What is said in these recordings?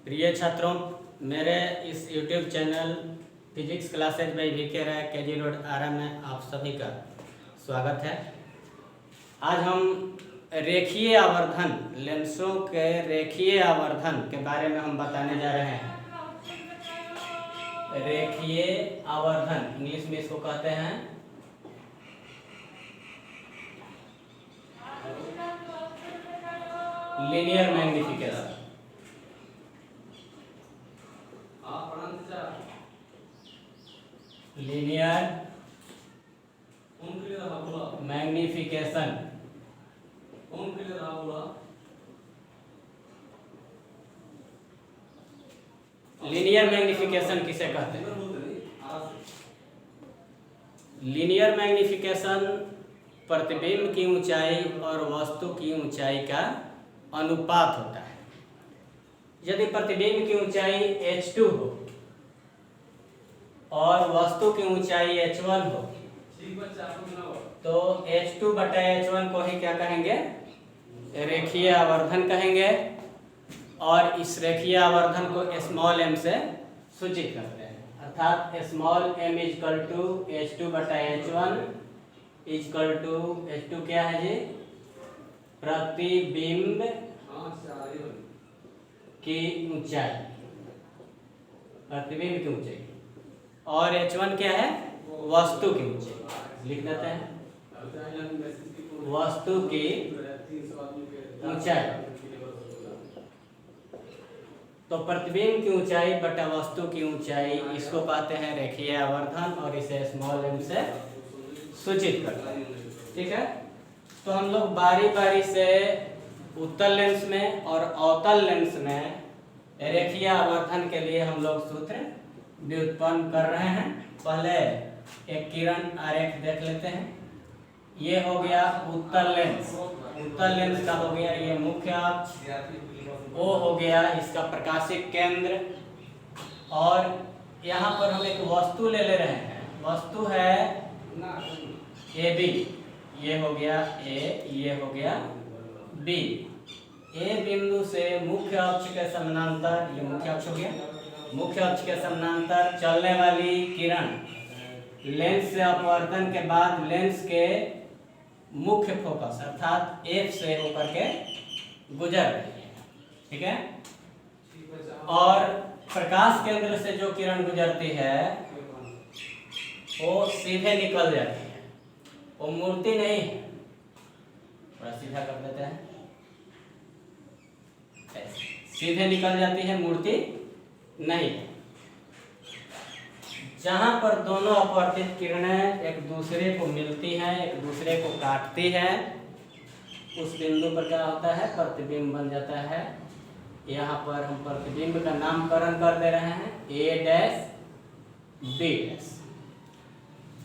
प्रिय छात्रों, मेरे इस YouTube channel physics classes by V K Rai K G road Ara में आप सभी का स्वागत है। आज हम रेखीय आवर्धन, लेंसों के रेखीय आवर्धन के बारे में हम बताने जा रहे हैं। रेखीय आवर्धन इंग्लिश में इसको कहते हैं linear magnification. Linear magnification. Linear magnification किसे कहते हैं? लीनियर मैग्निफिकेशन प्रतिबिंब की ऊंचाई और वस्तु की ऊंचाई का अनुपात होता है। यदि प्रतिबिंब की ऊंचाई h2 हो और वस्तु की ऊंचाई h1 हो तो h2/h1 को ही क्या कहेंगे? रेखीय आवर्धन कहेंगे। और इस रेखीय आवर्धन को स्मॉल m से सूचित करते हैं, अर्थात small m equal to h2/h1 equal to h2 क्या है जी? प्रतिबिंब की ऊंचाई, प्रतिबिंब की ऊंचाई, और h1 क्या है? वस्तु की ऊंचाई। लिख देते हैं वस्तु की ऊंचाई। तो प्रतिबिंब की ऊंचाई बटा वस्तु की ऊंचाई, इसको कहते हैं रेखीय आवर्धन और इसे स्मॉल m से सूचित करते हैं। ठीक है, तो हम लोग बारी बारी से उत्तल लेंस में और अवतल लेंस में रेखीय आवर्धन के लिए हम लोग सूत्र व्युत्पन्न कर रहे हैं। पहले एक किरण आरेख देख लेते हैं। ये हो गया उत्तल लेंस। उत्तल लेंस का हो गया ये मुख्य अक्ष, O हो गया इसका प्रकाशिक केंद्र, और यहाँ पर हम एक वस्तु ले रहे हैं। वस्तु है AB, ये हो गया A, ये हो गया B। A बिंदु से मुख्य अक्ष के समानांतर, ये मुख्य अक्ष हो गया, मुख्य अक्ष के समानांतर चलने वाली किरण लेंस से अपवर्तन के बाद लेंस के मुख्य फोकस अर्थात F से होकर के गुजर रही है। ठीक है, और प्रकाश केंद्र से जो किरण गुजरती है वो सीधे निकल जाती है, वो मूर्ति नहीं है। थोड़ा सीधा कर देते हैं, सीधे निकल जाती है, मूर्ति नहीं है। जहां पर दोनों अपवर्तित किरणें एक दूसरे को मिलती हैं, एक दूसरे को काटती है, उस बिंदु पर क्या होता है? प्रतिबिंब बन जाता है। यहाँ पर हम प्रतिबिंब का नामकरण कर दे रहे हैं A' B'।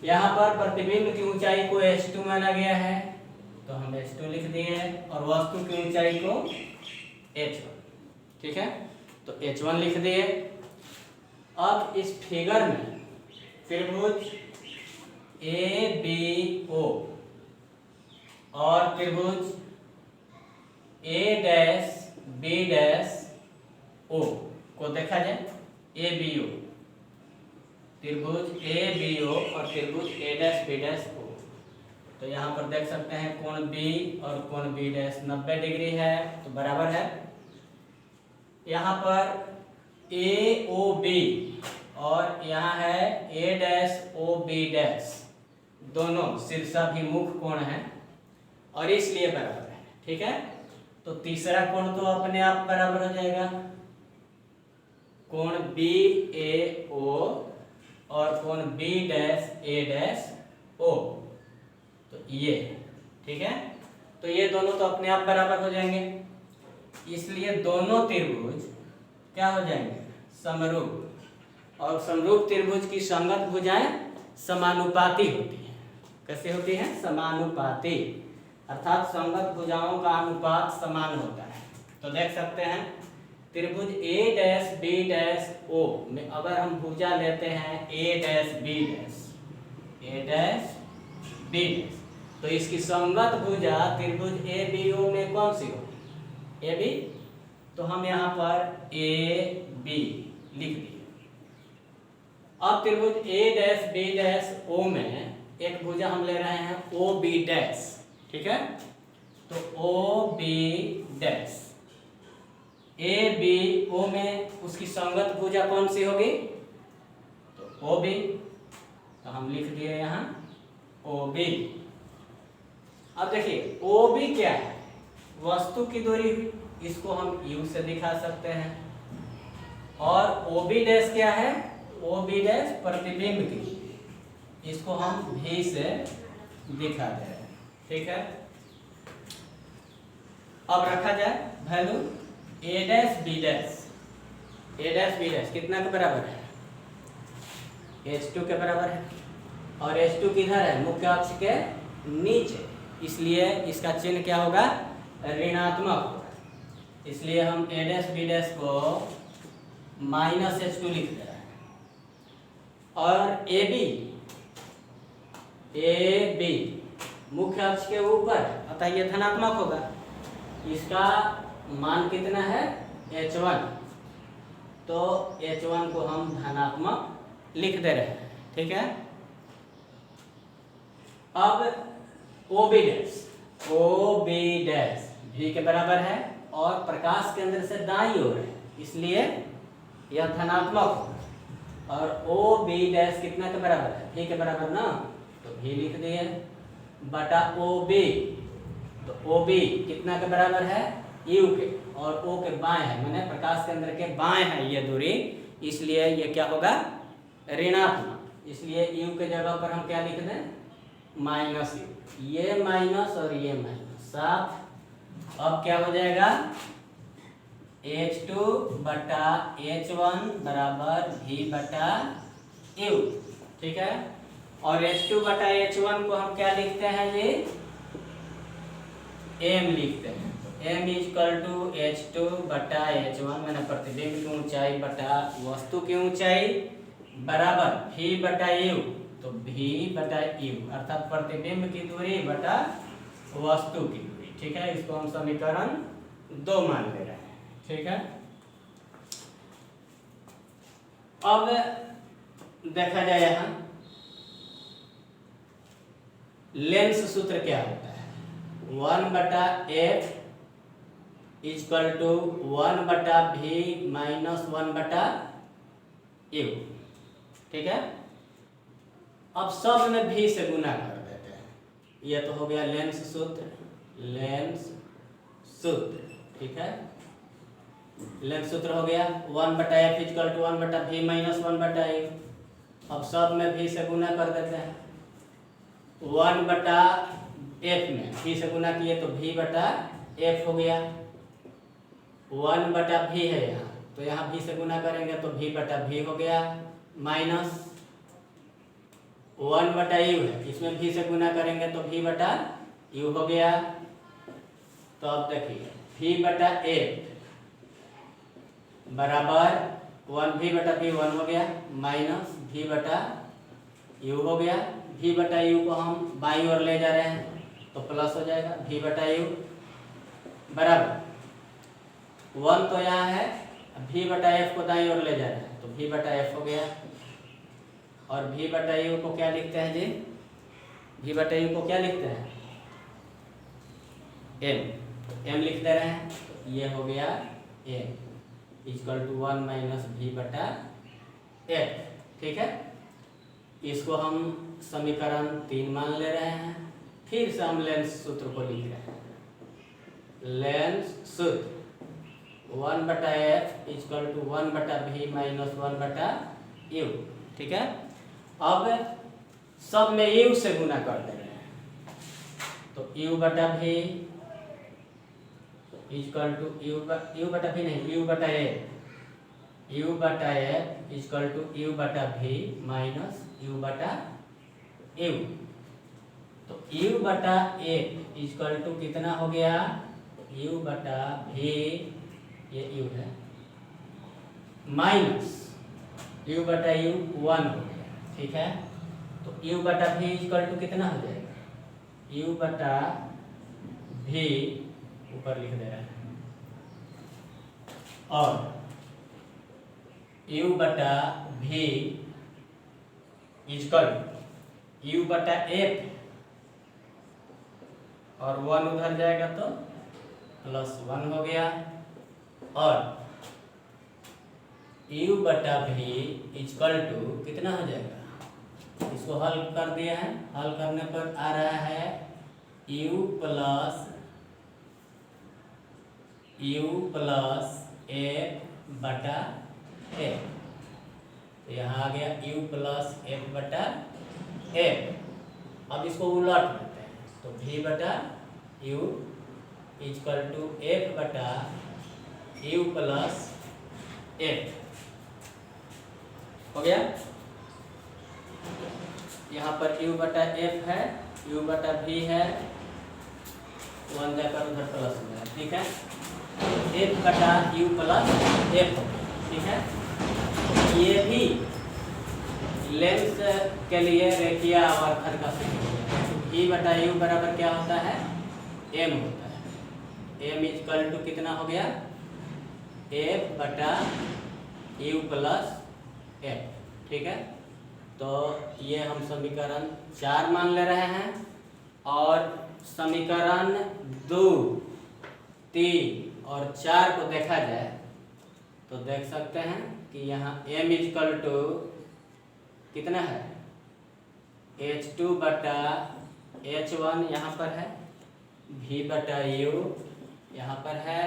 यहाँ पर प्रतिबिंब की ऊंचाई को h2 माना गया है, तो हम h2 लिख दिए, और वस्तु की ऊंचाई को h1। ठीक है, तो h1 लिख दिए। अब इस फिगर में त्रिभुज ABO और त्रिभुज A'-B'-O को देखा जाए। ABO, त्रिभुज ABO और त्रिभुज A'-B'-O, तो यहाँ पर देख सकते हैं कोण B और कोण B' 90 डिग्री है, तो बराबर है। यहाँ पर AOB और यहाँ है A'-OB', दोनों शीर्षाभिमुख कोण हैं और इसलिए बराबर है। ठीक है, तो तीसरा कोण तो अपने आप बराबर हो जाएगा, कोण BAO और कोण B'-A'-O, तो ये। ठीक है, तो ये दोनों तो अपने आप बराबर हो जाएंगे, इसलिए दोनों त्रिभुज क्या हो जाएंगे? समरूप। और समरूप त्रिभुज की संगत भुजाएं समानुपाती होती हैं। कैसे होती हैं? समानुपाती, अर्थात संगत भुजाओं का अनुपात समान होता है। तो देख सकते हैं त्रिभुज A'-B'-O में अगर हम भुजा लेते हैं A'-B', तो इसकी संगत भुजा त्रिभुज ABO में कौन सी होगी? AB तो हम यहाँ पर ए बी लिख दिए। अब त्रिभुज ए डैश बी डैश ओ में एक भुजा हम ले रहे हैं ओ बी डैश, ठीक है। तो O B dash, A B O में उसकी संगत भुजा कौन सी होगी? तो ओ बी। तो हम लिख दिए यहाँ ओ बी। अब देखिए ओ बी क्या है? वस्तु की दूरी हुई, इसको हम यू से दिखा सकते हैं। और ओ बी डैश क्या है? ओ बी डैश प्रतिबिंब की, इसको हम भी से दिखा दे रहे हैं, ठीक है। अब रखा जाए वैल्यू ए डैश बी डैश, ए डैश बी डैश कितना के बराबर है? H2 के बराबर है। और H2 किधर है? मुख्य अक्ष के नीचे, इसलिए इसका चिन्ह क्या होगा? ऋणात्मक होगा। इसलिए हम ए डैश बी डैश को माइनस H2 लिख दे रहे हैं। और ए बी मुख्य अक्ष के ऊपर, अतः ये धनात्मक होगा। इसका मान कितना है? H1। तो H1 को हम धनात्मक लिख दे रहे हैं, ठीक है। अब ओ बी डैश भी के बराबर है और प्रकाश केंद्र से दाईं ओर है, इसलिए यह धनात्मक होगा। और ओ बी डैश कितना के बराबर है? भी के बराबर ना, तो भी लिख दिए बटा ओ बी। तो ओ बी कितना के बराबर है? यू के, और ओ के बाएं है, माने प्रकाश केंद्र के बाएं है ये दूरी, इसलिए ये क्या होगा? ऋणात्मक। इसलिए यू के जगह पर हम क्या लिख दें? Minus you. ये माइनस और ये माइनस साथ। अब क्या हो जाएगा? H2 बटा H1 बराबर भी बटा यू, ठीक है। और H2 बटा H1 को हम क्या लिखते हैं? ये m लिखते हैं। m इक्वल टू H2 बटा H1, मैंने प्रतिबिंब की ऊंचाई बटा वस्तु की ऊंचाई बराबर v बटा u। तो v बटा u अर्थात प्रतिबिंब की दूरी बटा वस्तु की दूरी, ठीक है। इसको हम समीकरण 2 मान ले रहे हैं, ठीक है। अब देखा जाए यहाँ लेंस सूत्र क्या होता है? 1 बटा f इक्वल टू 1 बटा v माइनस 1 बटा u, ठीक है। अब सब में भी से गुना कर देते हैं। यह तो हो गया लेंस सूत्र, ठीक है। लेंस सूत्र हो गया 1 बटा f इक्वल टू 1 बटा v माइनस 1 बटा u। अब सब में भी से गुना कर देते हैं। 1 बटा f में v से गुना किए तो v बटा f हो गया। 1 बटा v है यहाँ, तो यहाँ v से गुना करेंगे तो v बटा v हो गया, माइनस 1 बटा u है, इसमें v से गुना करेंगे तो v बटा u हो गया। तो अब देखिए v बटा f बराबर 1v बटा v 1 हो गया, माइनस v बटा u हो गया। v बटा u को हम बाईं ओर ले जा रहे हैं तो प्लस हो जाएगा v बटा u बराबर 1 तो यहाँ है, v बटा f को दाईं ओर ले जा रहे हैं तो v बटा f हो गया। और v बटा u को क्या लिखते हैं जी? v बटा u को क्या लिखते हैं? m लिख दे रहे हैं, तो ये हो गया m equal to 1 minus v बटा f, ठीक है। इसको हम समीकरण 3 मान ले रहे हैं। फिर से हम लेंस सूत्र को लिख रहे हैं। लेंस सूत्र 1 बटा f इक्वल टू 1 बटा v माइनस 1 बटा u, ठीक है। अब सब में u से गुना कर दे रहे हैं, तो u बटा v इक्वल टू u बटा v नहीं, u बटा f इक्वल टू u बटा v माइनस u बटा u। तो u बटा f इक्वल टू कितना हो गया? u बटा v, ये u है, माइनस u बटा u 1 हो गया, ठीक है। तो u बटा v इक्वल टू कितना हो जाएगा? u बटा v ऊपर लिख दे रहा है और u बटा v इजकल u बटा f और 1 उधर जाएगा तो +1 हो गया, और u बटा v इजकल टू कितना हो जाएगा, इसको हल कर दिया है, हल करने पर आ रहा है u प्लस f बटा f, तो यहाँ आ गया u प्लस f बटा f। अब इसको उलट लेते हैं, तो v बटा u इजकल टू f बटा u प्लस f हो गया। यहाँ पर u बटा f है, u बटा v है, 1 जाकर उधर प्लस हो गया, ठीक है, f बटा u प्लस f, ठीक है। ये भी लेंस के लिए रेखीय आवर्धन का सूत्र है। v बटा u बराबर क्या होता है, m होता है, m इजकल टू कितना हो गया, f बटा u प्लस f, ठीक है। तो ये हम समीकरण 4 मान ले रहे हैं, और समीकरण 2, 3 और 4 को देखा जाए तो देख सकते हैं कि यहाँ m इजकल टू कितना है, h2 बटा h1 यहाँ पर है, v बटा u यहाँ पर है,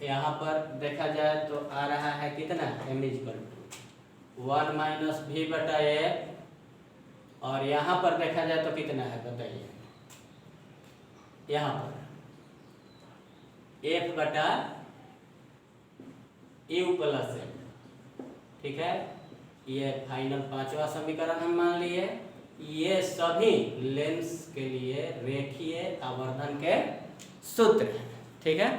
यहाँ पर देखा जाए तो आ रहा है कितना, m equal to 1 minus v बटा f, और यहाँ पर देखा जाए तो कितना है बताइए, यहाँ पर f बटा u प्लस f, ठीक है। ये फाइनल 5वां समीकरण हम मान लिए। ये सभी लेंस के लिए रेखीय आवर्धन के सूत्र हैं, ठीक है।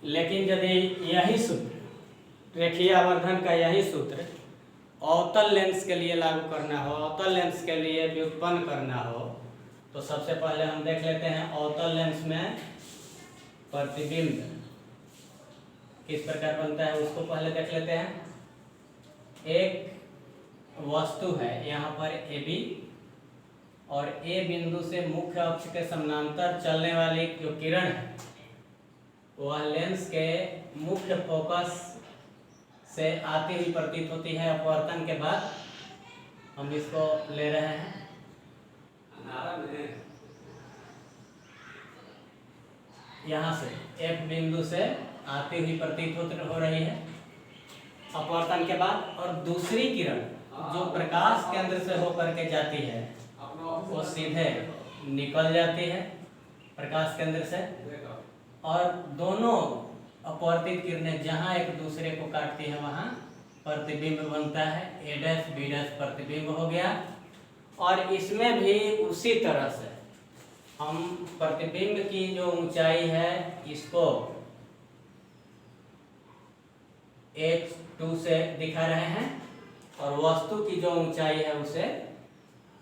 लेकिन यदि यही सूत्र, रेखीय आवर्धन का यही सूत्र अवतल लेंस के लिए लागू करना हो, अवतल लेंस के लिए व्युत्पन्न करना हो, तो सबसे पहले हम देख लेते हैं अवतल लेंस में प्रतिबिंब किस प्रकार बनता है, उसको पहले देख लेते हैं। एक वस्तु है यहाँ पर AB, और A बिंदु से मुख्य अक्ष के समानांतर चलने वाली जो किरण है वह लेंस के मुख्य फोकस से आती हुई प्रतीत होती है। अपवर्तन के बाद हम इसको ले रहे हैं, यहाँ से F बिंदु से आती हुई प्रतीत हो रही है अपवर्तन के बाद, और दूसरी किरण जो प्रकाश केंद्र से होकर के जाती है वो सीधे निकल जाती है प्रकाश केंद्र से, और दोनों अपवर्तित किरणें जहाँ एक दूसरे को काटती है वहाँ प्रतिबिंब बनता है, A' B' प्रतिबिंब हो गया। और इसमें भी उसी तरह से हम प्रतिबिंब की जो ऊंचाई है इसको h2 से दिखा रहे हैं, और वस्तु की जो ऊंचाई है उसे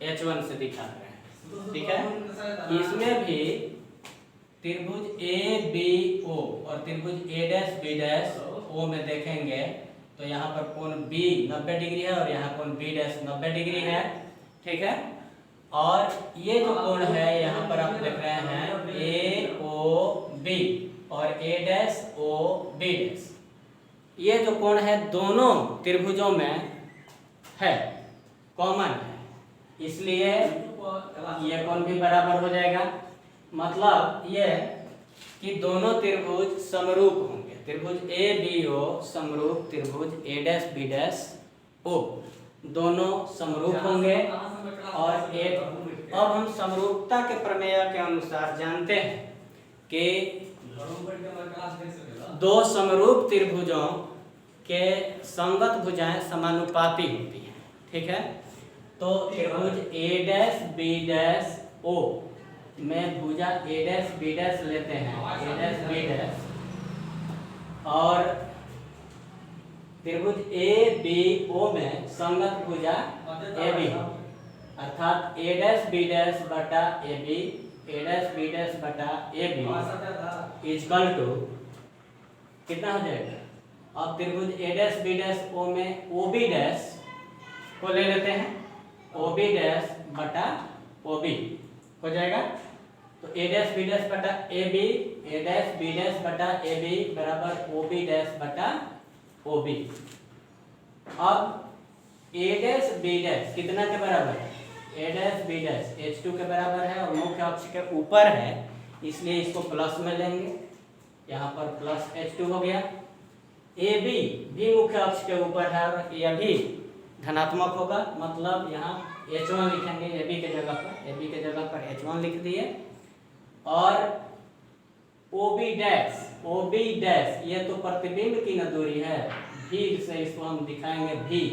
h1 से दिखा रहे हैं, ठीक है। इसमें भी त्रिभुज ABO और त्रिभुज A' B' O में देखेंगे तो यहाँ पर कोण B 90 डिग्री है और यहाँ कोण B' 90 डिग्री है, ठीक है। और ये जो कोण है यहाँ पर आप देख रहे हैं AOB और A'OB, ये जो कोण है दोनों त्रिभुजों में है, कॉमन है, इसलिए ये कोण भी बराबर हो जाएगा। मतलब ये कि दोनों त्रिभुज समरूप होंगे, त्रिभुज ABO समरूप त्रिभुज A' B' O दोनों समरूप होंगे। और एक अब हम समरूपता के प्रमेय के अनुसार जानते हैं कि दो समरूप त्रिभुजों के संगत भुजाएं समानुपाती होती हैं, ठीक है। तो त्रिभुज A' B' O में भुजा A' B' लेते हैं, A' B' और त्रिभुज ABO में संगत भुजा AB अर्थात ए डैश बी डैश बटा A B, A dash B dash बटा ए बी इजकल टू कितना हो जाएगा। अब त्रिभुज ए डैश बी डैश ओ में ओ बी डैश को ले लेते हैं, ओ बी डैश बटा ओ बी हो जाएगा। तो ए डैश बी डैश बटा A B, A dash B dash बटा ए बी बराबर ओ बी डैश बटा ओ बी। अब ए डैश बी डैश कितना के बराबर है, ए डैश बी डैश H2 के बराबर है और मुख्य अक्ष के ऊपर है, इसलिए इसको प्लस में लेंगे, यहाँ पर प्लस H2 हो गया। ए बी भी मुख्य अक्ष के ऊपर है और यह भी धनात्मक होगा, मतलब यहाँ H1 लिखेंगे ए बी के जगह पर, ए बी के जगह पर H1 लिख दिए। और ओ बी डैश ये तो प्रतिबिंब की न दूरी है, भी से इसको हम दिखाएंगे भी,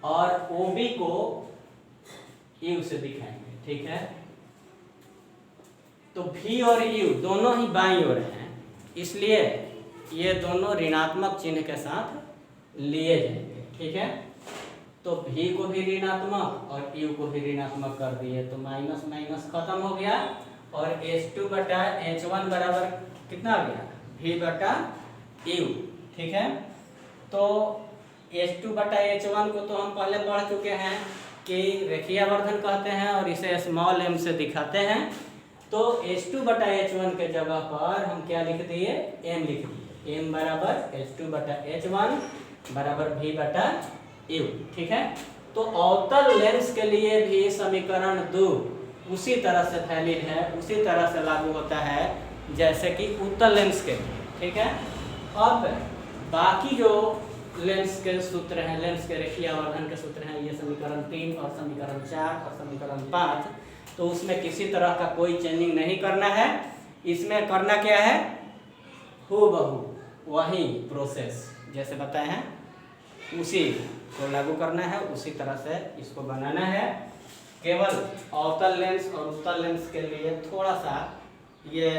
और ओ बी को यू से दिखाएंगे, ठीक है। तो भी और यू दोनों ही बाईं ओर हैं, इसलिए ये दोनों ऋणात्मक चिन्ह के साथ लिए जाएंगे, ठीक है। तो भी को भी ऋणात्मक और यू को भी ऋणात्मक कर दिए, तो माइनस माइनस खत्म हो गया और H2 बटा H1 बराबर कितना आ गया, भी बटा यू, ठीक है। तो H2 बटा H1 को तो हम पहले पढ़ चुके हैं कि रेखीय आवर्धन कहते हैं और इसे स्मॉल m से दिखाते हैं। तो H2 बटा H1 के जगह पर हम क्या लिख दिए, m लिख दिए, m बराबर H2 बटा H1 बराबर v बटा u, ठीक है। तो अवतल लेंस के लिए भी समीकरण 2 उसी तरह से वैलिड है, उसी तरह से लागू होता है जैसे कि उत्तल लेंस के लिए, ठीक है। अब बाकी जो लेंस के सूत्र हैं, लेंस के रेखीय आवर्धन के सूत्र हैं, ये समीकरण 3 और समीकरण 4 और समीकरण 5, तो उसमें किसी तरह का कोई चेंजिंग नहीं करना है। इसमें करना क्या है, हूबहू वही प्रोसेस जैसे बताए हैं उसी को लागू करना है, उसी तरह से इसको बनाना है। केवल अवतल लेंस और उत्तल लेंस के लिए थोड़ा सा ये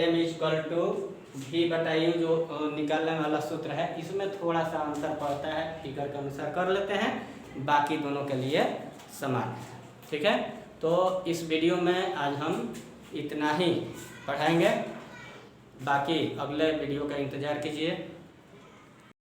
m इक्वल टू भी बटा यू जो निकालने वाला सूत्र है, इसमें थोड़ा सा अंतर पड़ता है, फिगर के अनुसार कर लेते हैं, बाकी दोनों के लिए समान है, ठीक है। तो इस वीडियो में आज हम इतना ही पढ़ाएंगे, बाकी अगले वीडियो का इंतज़ार कीजिए।